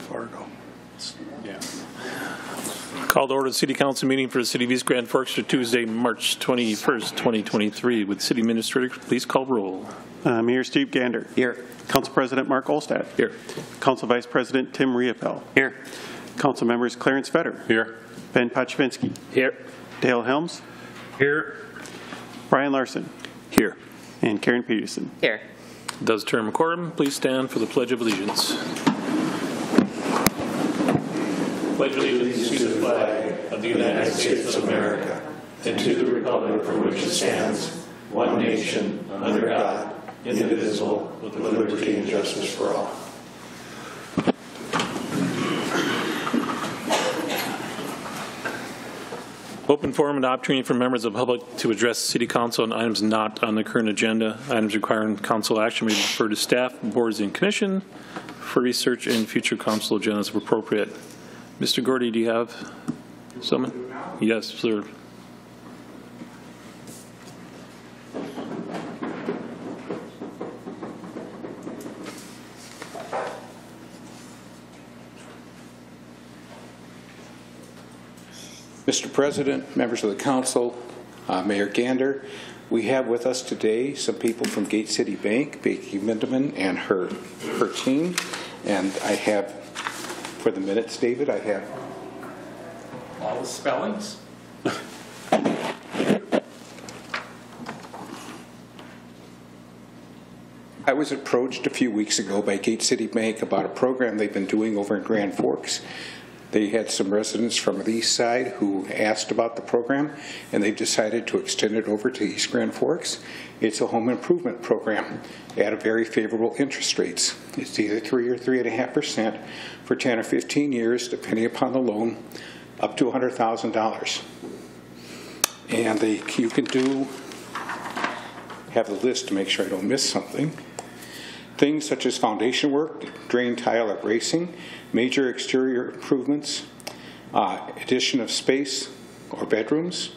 Fargo. Yeah. Call to order the City Council meeting for the City of East Grand Forks for Tuesday, March 21st, 2023. With City Administrator, please call roll. Mayor Steve Gander. Here. Council President Mark Olstad. Here. Council Vice President Tim Riepel. Here. Council Members Clarence Fetter. Here. Ben Paczynski. Here. Dale Helms. Here. Brian Larson. Here. And Karen Peterson. Here. Does term quorum. Please stand for the Pledge of Allegiance. Pledge allegiance to the flag of the United States of America and to the republic for which it stands, one nation, under God, indivisible, with liberty and justice for all. Open forum and opportunity for members of the public to address City Council on items not on the current agenda. Items requiring council action may be referred to staff, boards, and commission for research and future council agendas if appropriate. Mr. Gordy, do you have someone? Yes, sir. Mr. President, members of the council, Mayor Gander, we have with us today some people from Gate City Bank, Becky Mindeman and her team. And I have, for the minutes, David, I have All the spellings. I was approached a few weeks ago by Gate City Bank about a program they've been doing over in Grand Forks. They had some residents from the east side who asked about the program, and they've decided to extend it over to East Grand Forks. It's a home improvement program at a very favorable interest rates. It's either 3 or 3.5% for 10 or 15 years, depending upon the loan, up to $100,000. And you can have the list to make sure I don't miss something. Things such as foundation work, drain tile or bracing, major exterior improvements, addition of space or bedrooms,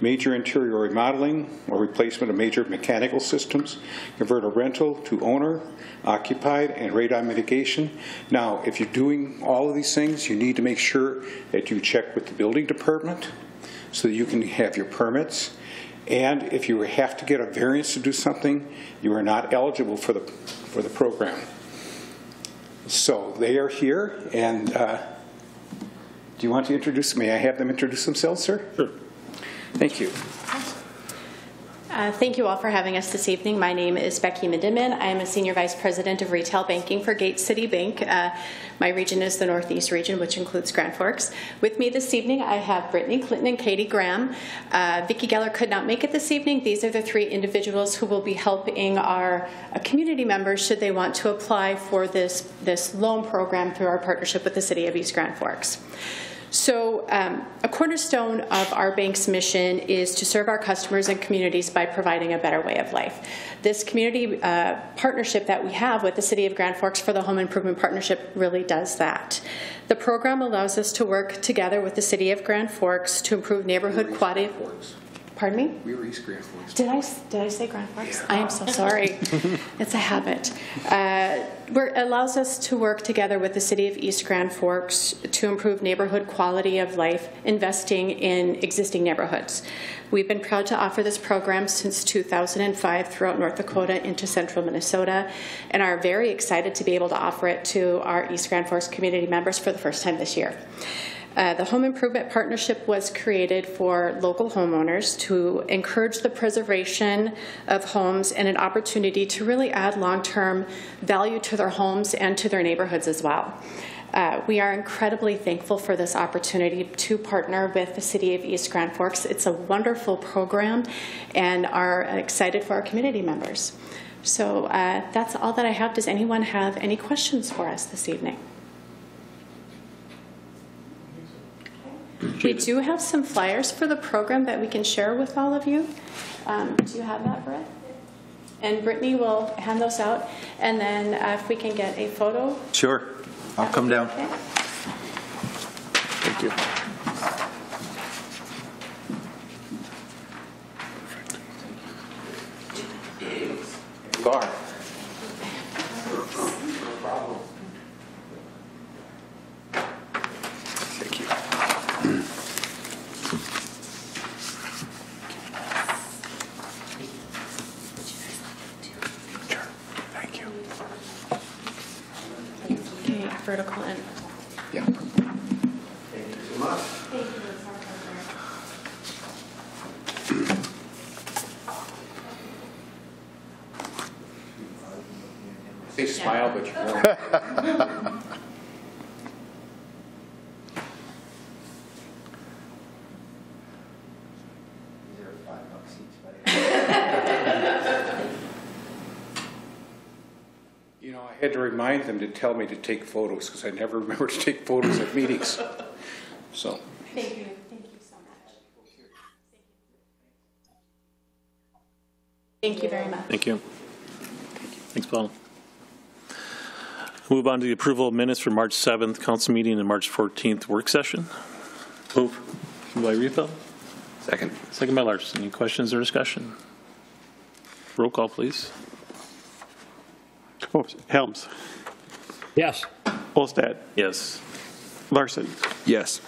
major interior remodeling or replacement of major mechanical systems, convert a rental to owner, occupied, and radon mitigation. Now, if you're doing all of these things, you need to make sure that you check with the building department so that you can have your permits. And if you have to get a variance to do something, you are not eligible for the program. So they are here, and do you want to introduce me? I have them introduce themselves, sir? Sure. Thank you. Thank you all for having us this evening. My name is Becky Mindeman. I am a Senior Vice President of Retail Banking for Gate City Bank. My region is the Northeast region, which includes Grand Forks. With me this evening, I have Brittany Clinton and Katie Graham. Vicki Geller could not make it this evening. These are the three individuals who will be helping our community members should they want to apply for this loan program through our partnership with the City of East Grand Forks. So a cornerstone of our bank's mission is to serve our customers and communities by providing a better way of life. This community partnership that we have with the City of Grand Forks for the Home Improvement Partnership really does that. The program allows us to work together with the City of Grand Forks to improve neighborhood quality. Pardon me? We were East Grand Forks. Did I say Grand Forks? Yeah. I am so sorry. It's a habit. It allows us to work together with the City of East Grand Forks to improve neighborhood quality of life, investing in existing neighborhoods. We've been proud to offer this program since 2005 throughout North Dakota into central Minnesota, and are very excited to be able to offer it to our East Grand Forks community members for the first time this year. The Home Improvement Partnership was created for local homeowners to encourage the preservation of homes and an opportunity to really add long-term value to their homes and to their neighborhoods as well. We are incredibly thankful for this opportunity to partner with the City of East Grand Forks. It's a wonderful program and are excited for our community members. So that's all that I have. Does anyone have any questions for us this evening? We do have some flyers for the program that we can share with all of you. Do you have that, Britt? And Brittany will hand those out. And then if we can get a photo. Sure. I'll come down. Okay. Thank you. Gar. vertical in. Yeah. Thank you so much. Thank you. They smile, but you won't. You know, I had to remind them to tell me to take photos because I never remember to take photos at meetings. So. Thank you. Thank you so much. Thank you very much. Thank you. Thanks, Paul. Move on to the approval of minutes for March 7th council meeting and March 14th work session. Move. Moved by Refill. Second. Second by Larson. Any questions or discussion? Roll call, please. Oh, Helms, Yes. Olstad, Yes. Larson, Yes.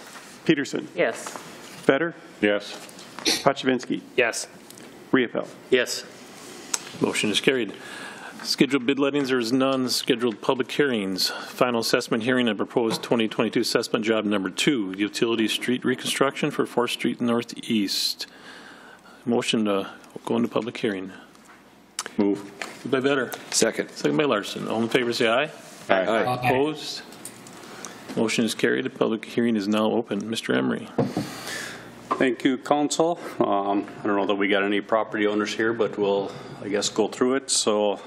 Peterson, Yes. Better, Yes. Pachivinsky, Yes. Riepel. Yes. Motion is carried. Scheduled bid lettings, there is none. Scheduled public hearings. Final assessment hearing and proposed 2022 assessment job number 2, utility street reconstruction for 4th Street Northeast. Motion to go into public hearing. Move. Moved by Better. Second. Second by Larson. All in favor say aye. Aye. Opposed? Motion is carried. The public hearing is now open. Mr. Emery. Thank you, Council. I don't know that we got any property owners here, but we'll, I guess, go through it. So,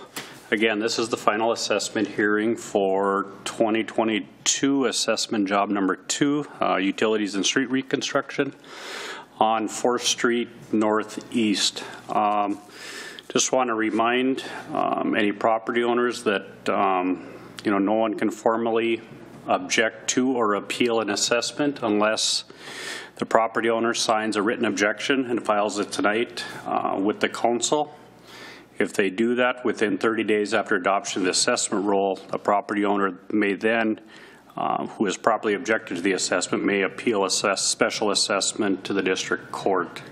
again, this is the final assessment hearing for 2022 assessment job number 2, utilities and street reconstruction on 4th Street Northeast. Just want to remind any property owners that you know, no one can formally object to or appeal an assessment unless the property owner signs a written objection and files it tonight with the council. If they do that within 30 days after adoption of the assessment roll, a property owner may then, who has properly objected to the assessment, may appeal a special assessment to the district court.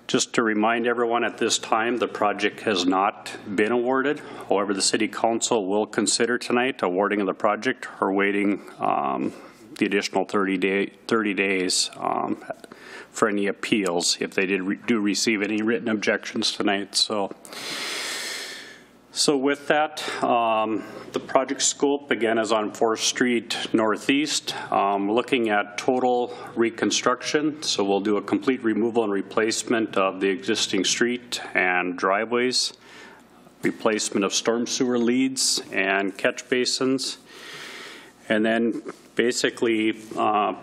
Just to remind everyone at this time, the project has not been awarded. However, the City Council will consider tonight awarding the project or waiting the additional 30 days for any appeals if they do receive any written objections tonight. So with that, the project scope again is on 4th Street Northeast. Looking at total reconstruction, so we'll do a complete removal and replacement of the existing street and driveways, replacement of storm sewer leads and catch basins, and then basically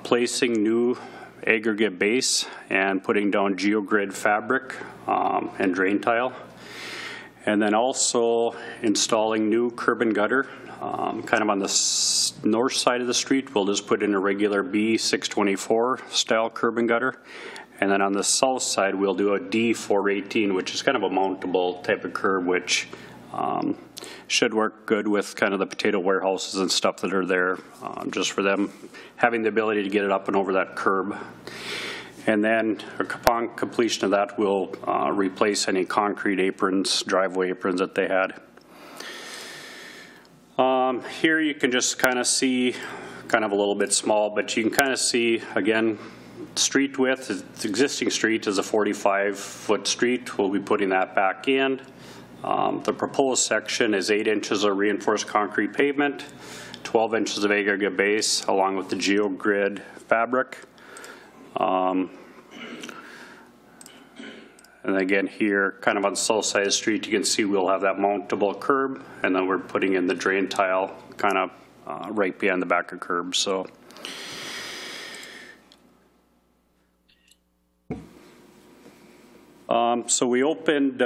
placing new aggregate base and putting down geogrid fabric and drain tile. And then also installing new curb and gutter, kind of on the north side of the street. We'll just put in a regular B624 style curb and gutter. And then on the south side, we'll do a D418, which is kind of a mountable type of curb, which should work good with kind of the potato warehouses and stuff that are there, just for them having the ability to get it up and over that curb. And then upon completion of that, we'll replace any concrete aprons, driveway aprons that they had. Here you can just kind of see, kind of a little bit small, but you can kind of see, again, street width, the existing street is a 45-foot street. We'll be putting that back in. The proposed section is 8 inches of reinforced concrete pavement, 12 inches of aggregate base, along with the geogrid fabric. And again here, kind of on the south side of the street, you can see we'll have that mountable curb, and then we're putting in the drain tile kind of right behind the back of curb. So we opened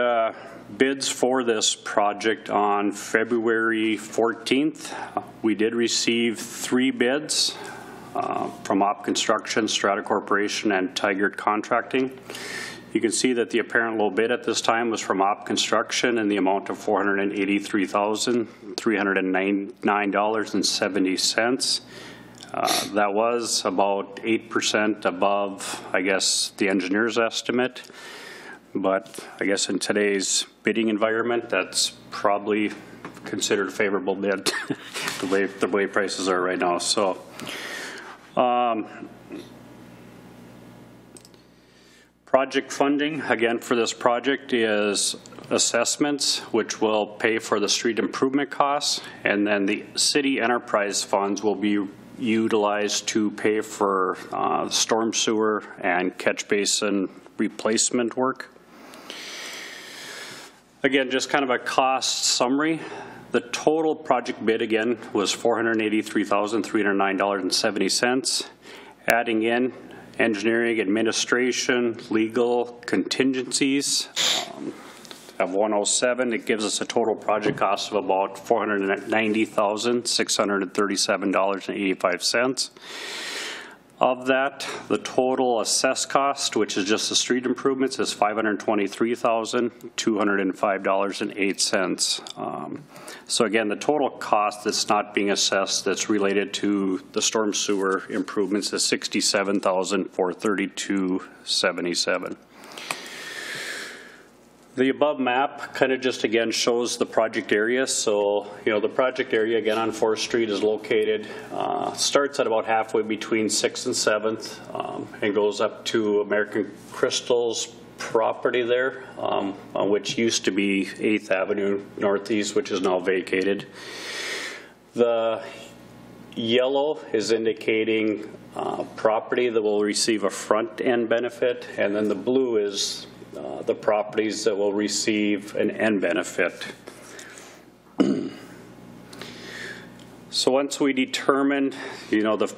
bids for this project on February 14th. We did receive 3 bids from Op Construction, Strata Corporation, and Tigert Contracting. You can see that the apparent low bid at this time was from Op Construction in the amount of $483,399.70. That was about 8% above, I guess, the engineer's estimate. But I guess in today's bidding environment, that's probably considered a favorable bid the way prices are right now. So project funding, again, for this project is assessments, which will pay for the street improvement costs, and then the city enterprise funds will be utilized to pay for storm sewer and catch basin replacement work. Again, just kind of a cost summary. The total project bid, again, was $483,309.70. Adding in engineering, administration, legal, contingencies of 107, it gives us a total project cost of about $490,637.85. Of that, the total assessed cost, which is just the street improvements, is $523,205.08. So again, the total cost that's not being assessed that's related to the storm sewer improvements is $67,432.77. The above map kind of just again shows the project area. So, the project area again on 4th Street is located, starts at about halfway between 6th and 7th and goes up to American Crystal's property there, which used to be 8th Avenue Northeast, which is now vacated. The yellow is indicating property that will receive a front end benefit, and then the blue is the properties that will receive an end benefit. So once we determine, the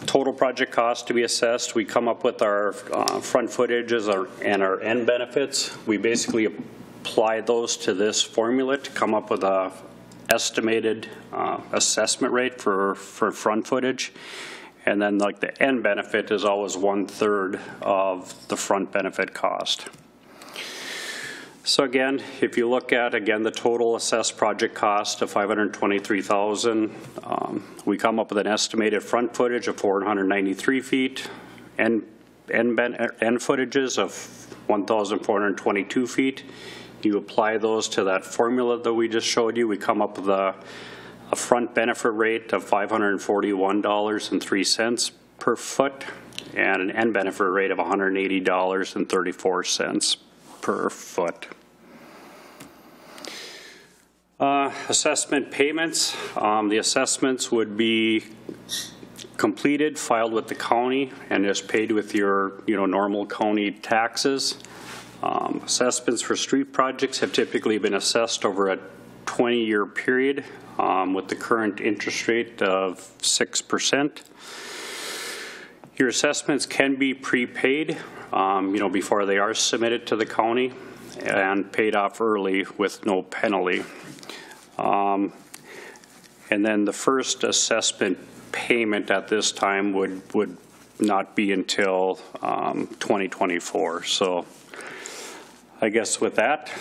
total project cost to be assessed, we come up with our front footages and our end benefits. We basically apply those to this formula to come up with a estimated assessment rate for front footage. And then like the end benefit is always 1/3 of the front benefit cost. So again, if you look at, the total assessed project cost of $523,000, we come up with an estimated front footage of 493 feet, end footages of 1,422 feet. You apply those to that formula that we just showed you, we come up with a front benefit rate of $541.03 per foot and an end benefit rate of $180.34 per foot. Assessment payments. The assessments would be completed, filed with the county, and is paid with your normal county taxes. Assessments for street projects have typically been assessed over a 20-year period with the current interest rate of 6%. Your assessments can be prepaid, before they are submitted to the county, and paid off early with no penalty. And then the first assessment payment at this time would not be until 2024. So I guess with that,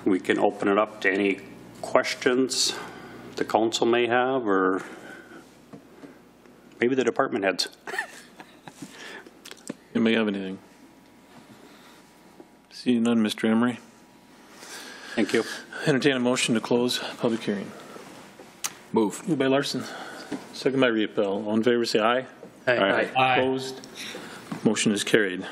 we can open it up to any questions the council may have, or maybe the department heads. Anybody have anything? See none, Mr. Emery. Thank you. Entertain a motion to close public hearing. Move. Moved by Larson, second by Riepel. All in favor, say aye. Aye. Opposed? Motion is carried.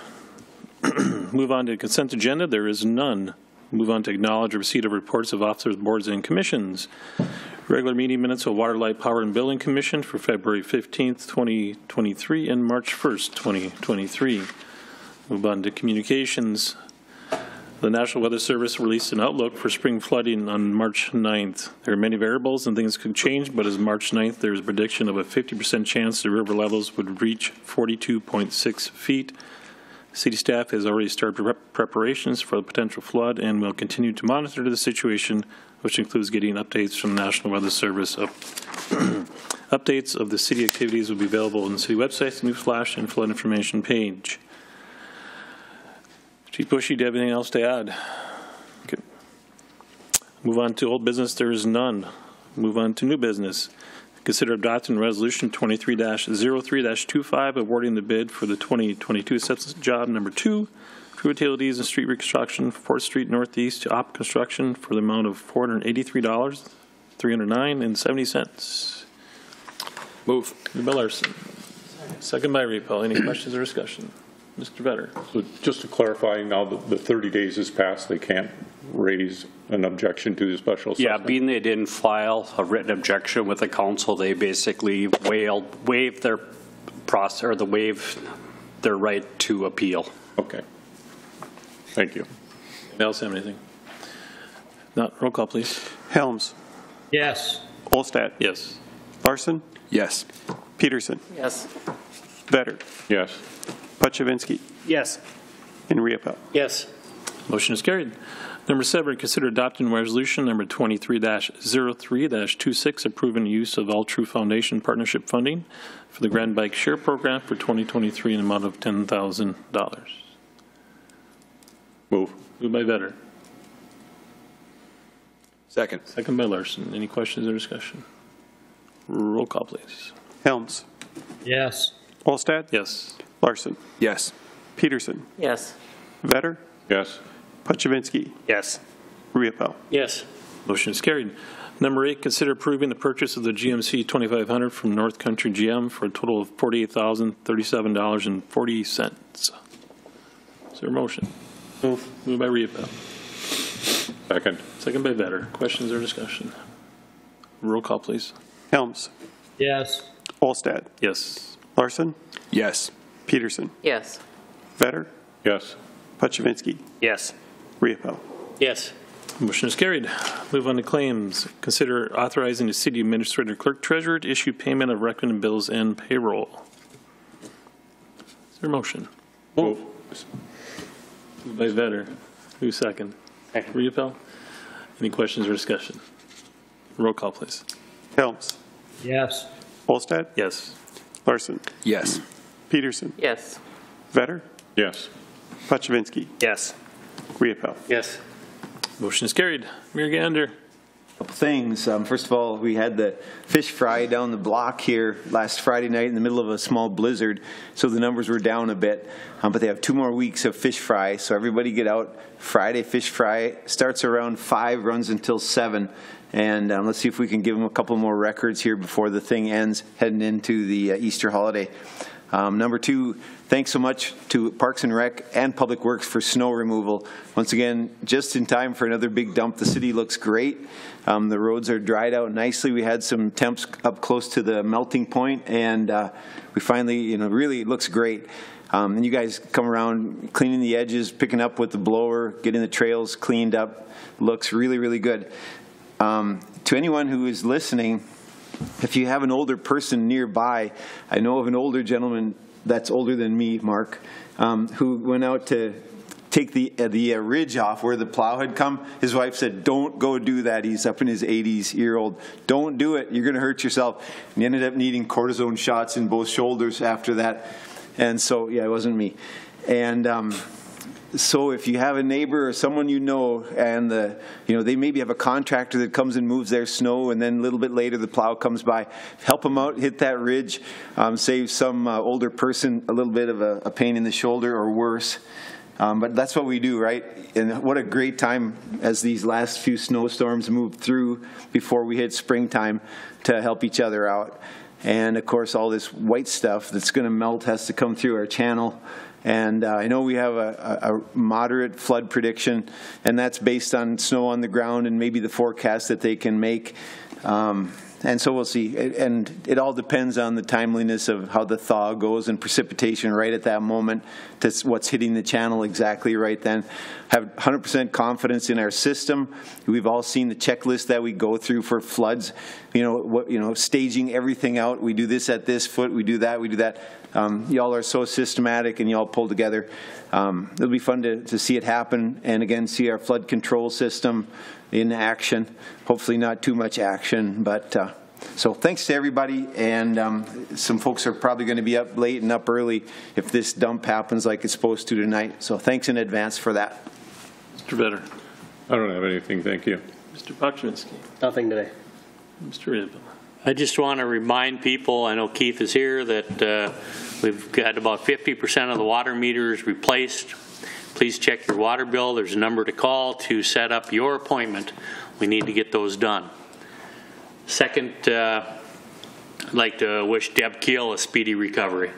Move on to consent agenda. There is none. Move on to acknowledge receipt of reports of officers, boards, and commissions. Regular meeting minutes of Water, Light, Power, and Building Commission for February 15th, 2023 and March 1st, 2023. Move on to communications. The National Weather Service released an outlook for spring flooding on March 9th. There are many variables and things could change, but as March 9th, there is a prediction of a 50% chance the river levels would reach 42.6 feet. City staff has already started preparations for the potential flood and will continue to monitor the situation, which includes getting updates from the National Weather Service. Updates of the city activities will be available on the city website, news flash, and flood information page. Chief Bushy, do you have anything else to add? Okay. Move on to old business. There is none. Move on to new business. Consider adopting Resolution 23-03-25, awarding the bid for the 2022 assessment job number 2, for utilities and street reconstruction, 4th Street Northeast to OP Construction for the amount of $483,000 $309.70. Move. Moved by Larson. Second by Repel. Any questions or discussion? Mr. Vetter. So just to clarify, now that the 30 days has passed, they can't raise an objection to the special Yeah, assessment? being they didn't file a written objection with the council, they basically waived their process, or waived their right to appeal. Okay. Thank you. Anybody else have anything? Not. Roll call, please. Helms, Yes. Olstad, Yes. Larson, Yes. Peterson, Yes. Vetter, Yes. Puchavinski, Yes. and Riepel. Yes. Motion is carried. Number 7, consider adopting resolution number 23-03-26, approving use of All True Foundation partnership funding for the Grand Bike Share Program for 2023 in an amount of $10,000. Move. Moved by Vetter. Second. Second by Larson. Any questions or discussion? Roll call, please. Helms, Yes. Olstad, Yes. Larson, Yes. Peterson, Yes. Vetter, Yes. Puchavinski, Yes. Riepel. Yes. Motion is carried. Number 8, consider approving the purchase of the GMC 2500 from North Country GM for a total of $48,037.40. Is there a motion? Move. Moved by Riepel. Second. Second by Vetter. Questions or discussion? Roll call, please. Helms, Yes. Olstad, Yes. Larson, Yes. Peterson, Yes. Vetter, Yes. Puchavinski, Yes. Riepel. Yes. Motion is carried. Move on to claims. Consider authorizing the city administrator clerk treasurer to issue payment of recommended bills and payroll. Is there a motion? Move. Moved by Vetter. Who's second? Second. Riepel. Any questions or discussion? Roll call, please. Helms, Yes. Olstad, Yes. Larson, Yes. Peterson, Yes. Vetter, Yes. Puchavinski, Yes. Riepel. Yes. Motion is carried. Mayor Gander. Couple things. First of all, we had the fish fry down the block here last Friday night in the middle of a small blizzard, so the numbers were down a bit. But they have 2 more weeks of fish fry, so everybody get out. Friday fish fry starts around 5, runs until 7. And let's see if we can give them a couple more records here before the thing ends, heading into the Easter holiday. Number 2, thanks so much to Parks and Rec and Public Works for snow removal. Once again, just in time for another big dump. The city looks great. The roads are dried out nicely. We had some temps up close to the melting point, and we finally, really it looks great. And you guys come around cleaning the edges, picking up with the blower, getting the trails cleaned up. Looks really, really good. To anyone who is listening, if you have an older person nearby, I know of an older gentleman that's older than me, Mark, who went out to take the ridge off where the plow had come. His wife said, "Don't go do that." He's up in his 80s-year-old. "Don't do it. You're going to hurt yourself." And he ended up needing cortisone shots in both shoulders after that. And so, yeah, it wasn't me. And so if you have a neighbor or someone and they maybe have a contractor that comes and moves their snow, and then a little bit later the plow comes by, help them out, hit that ridge, save some older person a little bit of a pain in the shoulder or worse. But that's what we do, right? And what a great time as these last few snowstorms move through before we hit springtime to help each other out. And of course, all this white stuff that's going to melt has to come through our channel. And I know we have a moderate flood prediction, and that's based on snow on the ground and maybe the forecast that they can make. And so we'll see. And it all depends on the timeliness of how the thaw goes and precipitation right at that moment to what's hitting the channel exactly right then. Have 100% confidence in our system. We've all seen the checklist that we go through for floods. Staging everything out. We do this at this foot. We do that. We do that. Y'all are so systematic and y'all pull together. It'll be fun to see it happen, and again see our flood control system in action. Hopefully not too much action, but so thanks to everybody. And some folks are probably going to be up late and up early if this dump happens like it's supposed to tonight. So thanks in advance for that. Mr. Vetter. I don't have anything, thank you. Mr. Puchavinski. Nothing today. Mr. Riepel. I just want to remind people, I know Keith is here, that we've got about 50% of the water meters replaced. Please check your water bill. There's a number to call to set up your appointment. We need to get those done. Second, I'd like to wish Deb Keel a speedy recovery.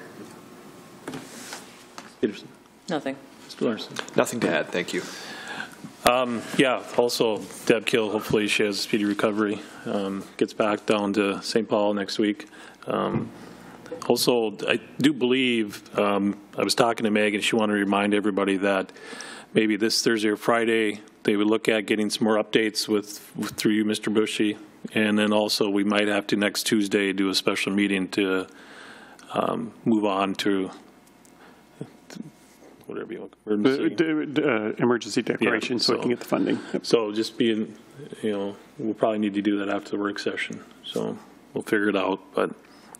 Peterson. Nothing. Mr. Larson. Nothing to add, thank you. Yeah, also Deb Kill, hopefully she has a speedy recovery, gets back down to St. Paul next week. Also, I do believe, I was talking to Meg and she wanted to remind everybody that maybe this Thursday or Friday, they would look at getting some more updates through you, Mr. Bushy. And then also we might have to next Tuesday do a special meeting to move on to whatever you want, Emergency declaration, Yeah, so we can get the funding. Yep. So just being, we'll probably need to do that after the work session. So we'll figure it out. But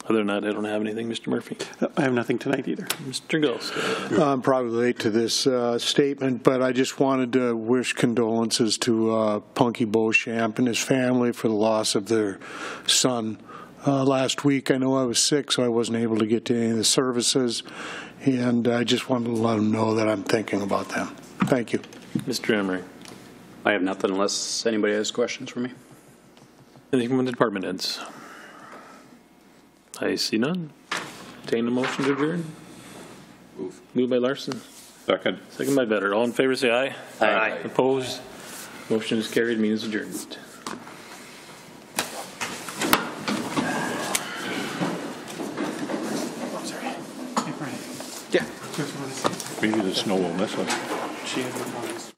other than that, I don't have anything, Mr. Murphy. I have nothing tonight either. Mr. Ghost. I'm probably late to this statement, but I just wanted to wish condolences to Punky Beauchamp and his family for the loss of their son. Last week, I know I was sick, so I wasn't able to get to any of the services, and I just wanted to let them know that I'm thinking about them. Thank you. Mr. Emery. I have nothing unless anybody has questions for me. Anything from the department heads? I see none. Entertain a motion to adjourn. Moved by Larson. Second. Second by Vetter. All in favor, say aye. Aye. Opposed? Motion is carried. Meeting is adjourned. Yeah. Maybe the snow will miss us. She had no comments.